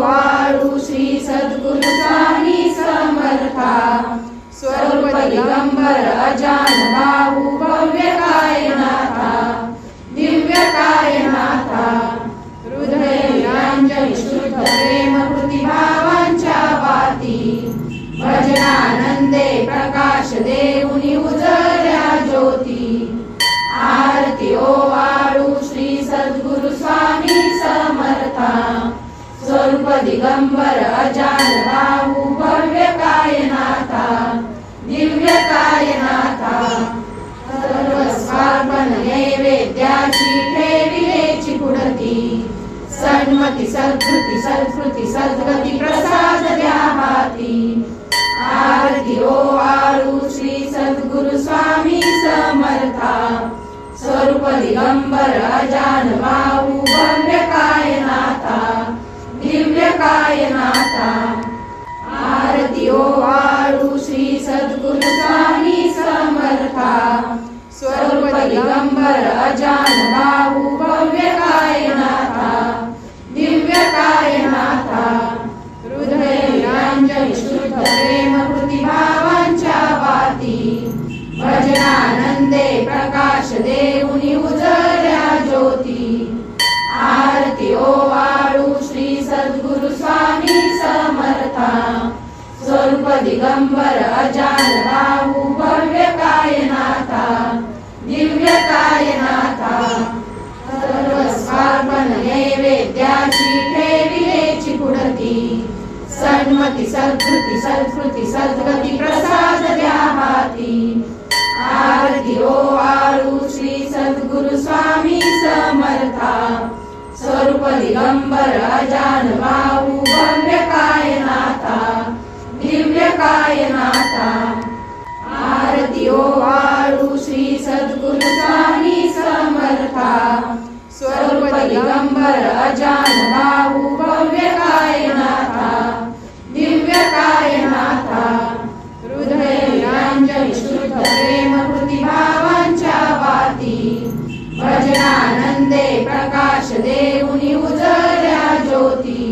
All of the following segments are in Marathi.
वाळू श्री सद्गुरु स्वामी समर्था स्वरूप दिगंबर अजान बाहू भव्य कायनाथा दिव्य कायनाथा हृदय निरंजन शुद्ध प्रेम कृती भावांच्या वाती भजनानंदे प्रकाश देऊनी उजळल्या ज्योती आरती ओ वाळू श्री सद्गुरु स्वामी समर्था स्वरूप दिगंबर अजान बाहू भव्य कायनाथा दिव्य कायनाथा सर्वस्वार्पण नैवेद्याची ठेविलेची पुढती सन्मती सद्कृती सत्कृती सद्गती प्रसाद द्या हाती आरती ओ वाळू श्री सद्गुरु स्वामी समर्था स्वरूप दिगंबर अजान बाहू भव्य कायनाथा दिव्य कायनाथा आरती ओ वाळू श्री सद्गुरु स्वामी समर्था स्वरूप दिगंबर अजान बाहू भव्य कायनाथा दिव्य कायनाथा हृदय निरंजन शुद्ध प्रेम कृती भावांच्या वाती भजनानंदे प्रकाश देऊनी उजळल्या ज्योती आरती ओ वाळू श्री सद्गुरु स्वामी समर्था स्वरूप दिगंबर अजान बाहू भव्य कायनाथा दिव्य कायनाथा सर्वस्वार्पण नैवेद्याची ठेविलेची पुढती सन्मती सत्कृती सत्कृती सद्गती प्रसाद द्या हाती आरती ओ वाळू श्री सद्गुरु स्वामी समर्था स्वरूप दिगंबर अजान बाहू भव्य कायनाथा दिव्य कायनाथा आरती ओ वाळू श्री सद्गुरु स्वामी समर्था स्वरूप दिगंबर अजान बाहू भव्य कायनाथा दिव्य कायनाथा हृदय निरंजन शुद्ध प्रेम कृती भावांच्या वाती भजनानंदे प्रकाश देऊनी उजळल्या ज्योती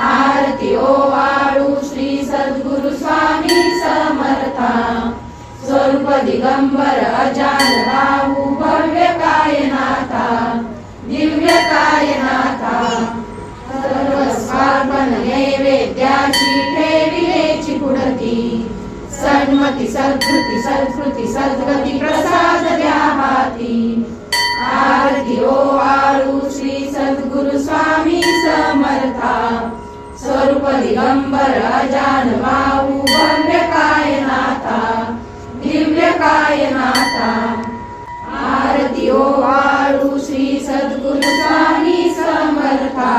आरती ओ वाळू श्री सद्गुरु स्वामी समर्था स्वरूप दिगंबर अजान बाहू भव्य कायनाथा दिव्य कायनाथा सर्वस्वार्पण नैवेद्याची ठेविलेची पुढती सन्मती सत्कृती सत्कृती सद्गती प्रसाद द्या हाती आरती ओ वाळू श्री सद्गुरु स्वामी समर्था स्वरूप दिगंबर अजान बाहू भव्य कायनाथा दिव्य कायनाथा आरती ओ वाळू श्री सद्गुरु स्वामी समर्था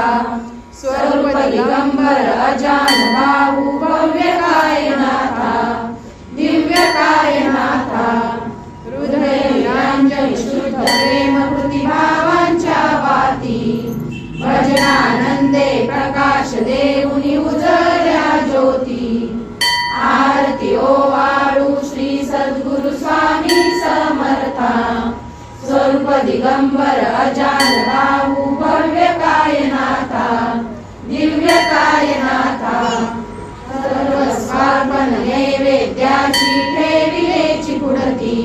स्वरूप दिगंबर अजान बाहू भव्य कायनाथा दिव्य कायनाथा हृदय निरंजन शुद्ध प्रेम कृती भावांच्या वाती भजनानंदे प्रकाश देऊनी उजळल्या ज्योती आरती ओ वाळू श्री सद्गुरु स्वामी समर्था स्वरूप दिगंबर अजान बाहू भव्य कायनाथा दिव्य कायनाथा सर्वस्वार्पण नैवेद्याची ठेविलेची पुढती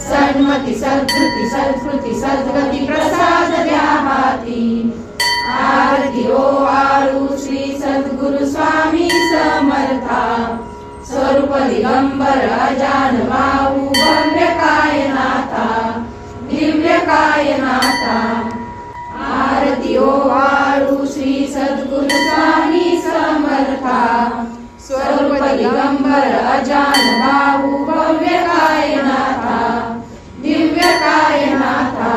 सन्मती सत्कृती सत्कृती सद्गती प्रसाद द्या हाती आरती ओ वाळू श्री सद्गुरु स्वामी समर्था स्वरूप दिगंबर अजान बाहू भव्य कायनाथा दिव्य कायनाथा आरती ओ वाळू श्री सद्गुरु स्वामी समर्था स्वरूप दिगंबर अजान बाहू भव्य कायनाथा दिव्य कायनाथा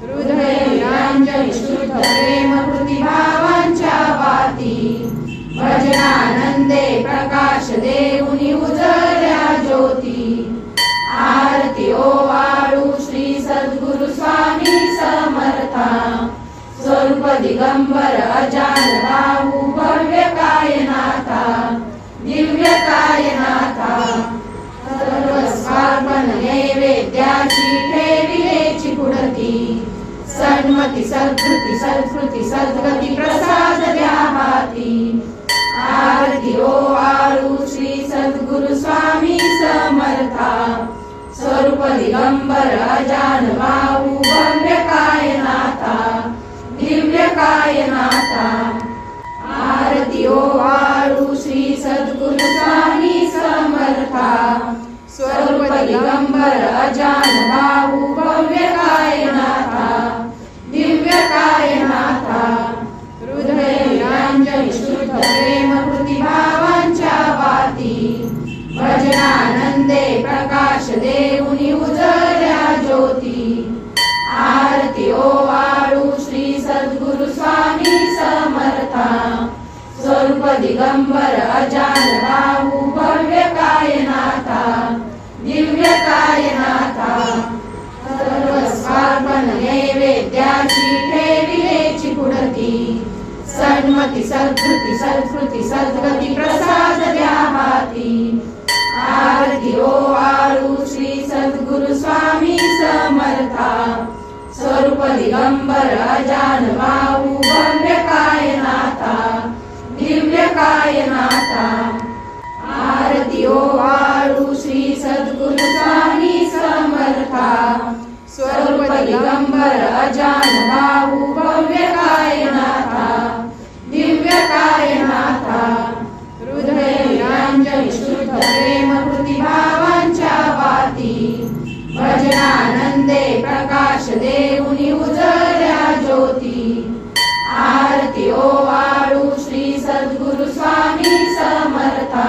हृदय निरंजन शुद्ध प्रेम कृती भावांच्या वाती भजनानंदे प्रकाश देऊनी उजळल्या ज्योती आरती ओ वाळू श्री सद्गुरु स्वामी समर्था स्वरूप दिगंबर अजान बाहू भव्य कायनाथा दिव्य कायनाथा सर्वस्वार्पण नैवेद्याची ठेविलेची पुढती सन्मती सत्कृती सत्कृती सद्गती प्रसाद द्या स्वामी समर्था स्वरूप दिगंबर अजान बाहू भव्य कायनाथा दिव्य कायनाथा आरती ओवाळू श्री सद्गुरु स्वामी समर्था स्वरूप दिगंबर अजान बाहू भव्य कायनाथा दिव्य कायनाथा हृदय निरंजन शुद्ध प्रेम कृती भावांच्या वाती भजनानंदे प्रकाश देऊनी उजळल्या ज्योती आरती ओवाळू श्री सद्गुरु स्वामी समर्था स्वरूप दिगंबर अजान बाहू भव्य कायनाथा दिव्य कायनाथा सर्वस्वार्पण नैवेद्याची ठेविलेची पुढती सन्मती सद्गती सत्कृती सद्गती प्रसाद द्या हाती आरती ओवाळू श्री सद्गुरु स्वामी समर्था स्वरूप दिगंबर अजान बाहू भव्य कायनाथा दिव्य कायनाथा आरती ओवाळू श्री सद्गुरु स्वामी समर्था स्वरूप दिगंबर अजान बाहू भव्य कायनाथा दिव्य कायनाथा हृदय निरंजन शुद्ध प्रेम कृती भावांच्या वाती भजनानंदे प्रकाश देऊनी उजळल्या ज्योती आरती ओवाळू श्री सद्गुरु स्वामी समर्था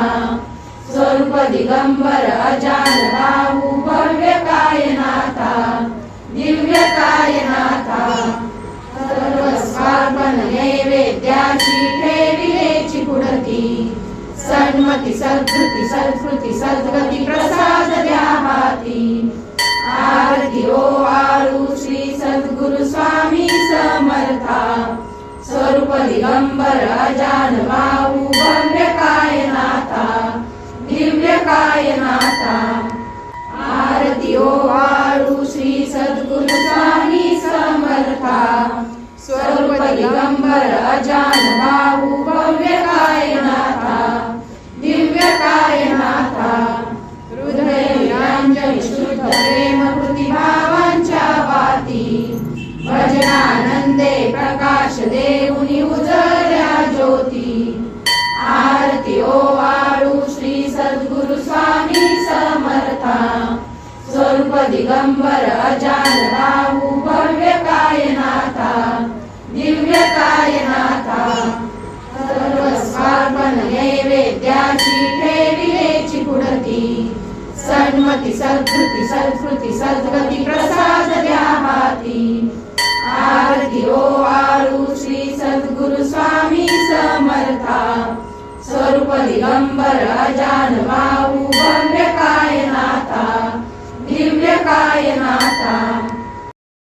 स्वरूप दिगंबर अजान बाहू भव्य कायनाथा दिव्य कायनाथा सर्वस्वार्पण नैवेद्याची ठेविलेची पुढती सन्मती सद्गती सत्कृती सद्गती प्रसाद द्या हाती आरती ओवाळू श्री सद्गुरु स्वामी समर्था स्वरूप दिगंबर अजान बाहू भव्य कायनाथा दिव्य कायनाथा आरती ओवाळू श्री सद्गुरु स्वामी समर्था स्वरूप दिगंबर अजान बाहू भव्य कायनाथा दिव्य कायनाथा हृदय निरंजन शुद्ध प्रेम कृती भावांच्या वाती भजनानंदे प्रकाश देऊनी उजळल्या ज्योती आरती ओवाळू श्री सद्गुरु स्वामी समर्था स्वरूप दिगंबर अजान बाहू भव्य कायनाथा दिव्य कायनाथा सर्वस्वार्पण नैवेद्याची ठेविलेची पुढती सन्मती सद्गती सत्कृती सद्गती प्रसाद द्या हाती आरती ओवाळू श्री सद्गुरु स्वामी समर्था स्वरूप दिगंबर अजान बाहू भव्य कायनाथा दिव्य कायनाथा